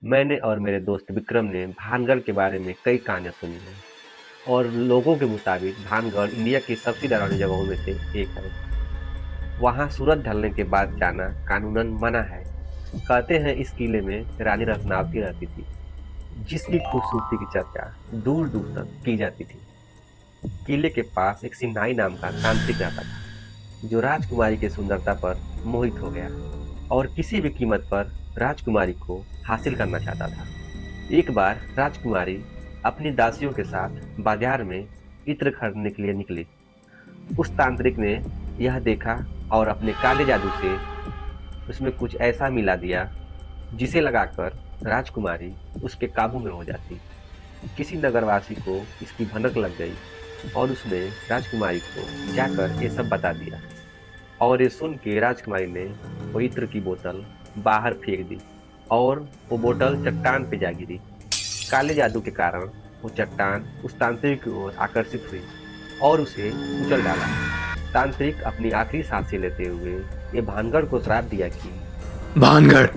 मैंने और मेरे दोस्त विक्रम ने भानगढ़ के बारे में कई कहानियां सुनी हैं और लोगों के मुताबिक भानगढ़ इंडिया की सबसे डरावनी जगहों में से एक है। वहां सूरज ढलने के बाद जाना कानूनन मना है। कहते हैं इस किले में रानी रत्नावती रहती थी, जिसकी खूबसूरती की चर्चा दूर दूर तक की जाती थी। किले के पास एक सिन्हाई नाम का तांत्रिक रहता था, जो राजकुमारी की सुंदरता पर मोहित हो गया और किसी भी कीमत पर राजकुमारी को हासिल करना चाहता था। एक बार राजकुमारी अपनी दासियों के साथ बाजार में इत्र खरीदने के लिए निकली। उस तांत्रिक ने यह देखा और अपने काले जादू से उसमें कुछ ऐसा मिला दिया, जिसे लगाकर राजकुमारी उसके काबू में हो जाती। किसी नगरवासी को इसकी भनक लग गई और उसने राजकुमारी को जाकर ये सब बता दिया। और ये सुन के राजकुमारी ने वो इत्र की बोतल बाहर फेंक दी और वो बोतल चट्टान पे जा गिरी। काले जादू के कारण वो चट्टान उस तांत्रिक की ओर आकर्षित हुई और उसे कुचल डाला। तांत्रिक अपनी आखिरी सांसें लेते हुए ये भानगढ़ को श्राप दिया कि भानगढ़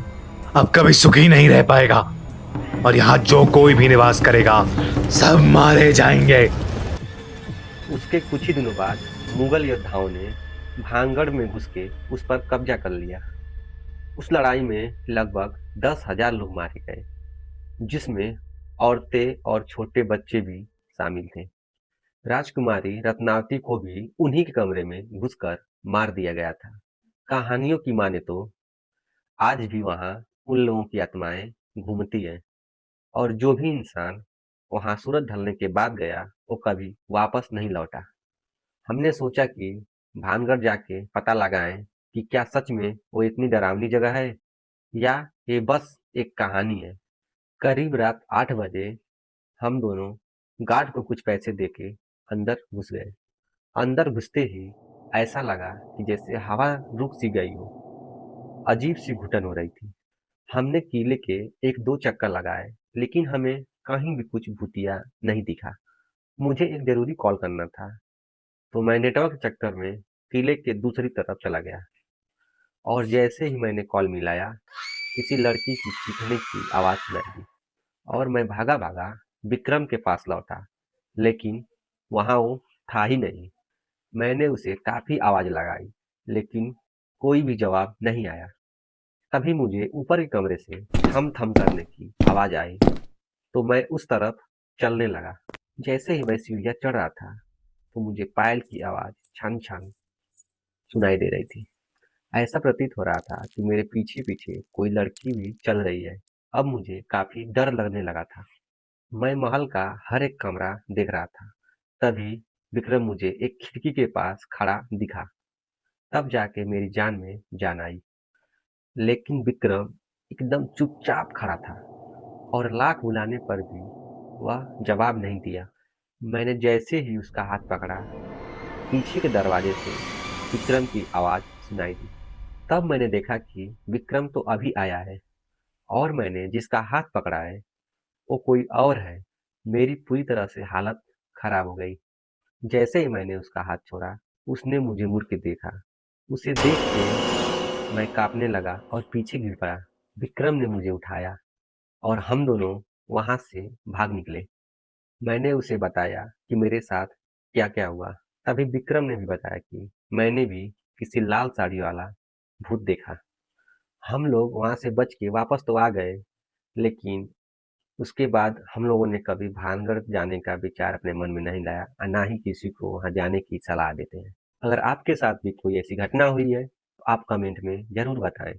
अब कभी सुखी नहीं रह पाएगा और यहाँ जो कोई भी निवास करेगा सब मारे जाएंगे। उसके कुछ ही दिनों बाद मुगल योद्धाओं ने भानगढ़ में घुस के उस पर कब्जा कर लिया। उस लड़ाई में लगभग 10,000 लोग मारे गए, जिसमें औरतें और छोटे बच्चे भी शामिल थे। राजकुमारी रत्नावती को भी उन्हीं के कमरे में घुसकर मार दिया गया था। कहानियों की माने तो आज भी वहां उन लोगों की आत्माएं घूमती हैं और जो भी इंसान वहां सूरज ढलने के बाद गया, वो कभी वापस नहीं लौटा। हमने सोचा कि भानगढ़ जाके पता लगाएं कि क्या सच में वो इतनी डरावनी जगह है या ये बस एक कहानी है। करीब रात 8 बजे हम दोनों गार्ड को कुछ पैसे देके अंदर घुस गए। अंदर घुसते ही ऐसा लगा कि जैसे हवा रुक सी गई हो। अजीब सी घुटन हो रही थी। हमने किले के एक दो चक्कर लगाए, लेकिन हमें कहीं भी कुछ भूतिया नहीं दिखा। मुझे एक जरूरी कॉल करना था, तो मैं नेटवर्क के चक्कर में किले के दूसरी तरफ चला गया और जैसे ही मैंने कॉल मिलाया, किसी लड़की की चीखने की आवाज सुनाई दी और मैं भागा भागा विक्रम के पास लौटा, लेकिन वहां वो था ही नहीं। मैंने उसे काफी आवाज लगाई, लेकिन कोई भी जवाब नहीं आया। तभी मुझे ऊपर के कमरे से थम थम करने की आवाज आई, तो मैं उस तरफ चलने लगा। जैसे ही मैं सीढ़ियां चढ़ रहा था, तो मुझे पायल की आवाज छन छन सुनाई दे रही थी। ऐसा प्रतीत हो रहा था कि मेरे पीछे पीछे कोई लड़की भी चल रही है। अब मुझे काफी डर लगने लगा था। मैं महल का हर एक कमरा देख रहा था। तभी विक्रम मुझे एक खिड़की के पास खड़ा दिखा। तब जाके मेरी जान में जान आई। लेकिन विक्रम एकदम चुपचाप खड़ा था और लाख बुलाने पर भी वह जवाब नहीं दिया। मैंने जैसे ही उसका हाथ पकड़ा, पीछे के दरवाजे से विक्रम की आवाज सुनाई दी। तब मैंने देखा कि विक्रम तो अभी आया है और मैंने जिसका हाथ पकड़ा है वो कोई और है। मेरी पूरी तरह से हालत खराब हो गई। जैसे ही मैंने उसका हाथ छोड़ा, उसने मुझे मुड़ के देखा। उसे देख के मैं कांपने लगा और पीछे गिर पड़ा। विक्रम ने मुझे उठाया और हम दोनों वहां से भाग निकले। मैंने उसे बताया कि मेरे साथ क्या-क्या हुआ। तभी विक्रम ने भी बताया कि मैंने भी किसी लाल साड़ी वाला भूत देखा। हम लोग वहां से बच के वापस तो आ गए, लेकिन उसके बाद हम लोगों ने कभी भानगढ़ जाने का विचार अपने मन में नहीं लाया और ना ही किसी को वहां जाने की सलाह देते हैं। अगर आपके साथ भी कोई ऐसी घटना हुई है, तो आप कमेंट में जरूर बताएं।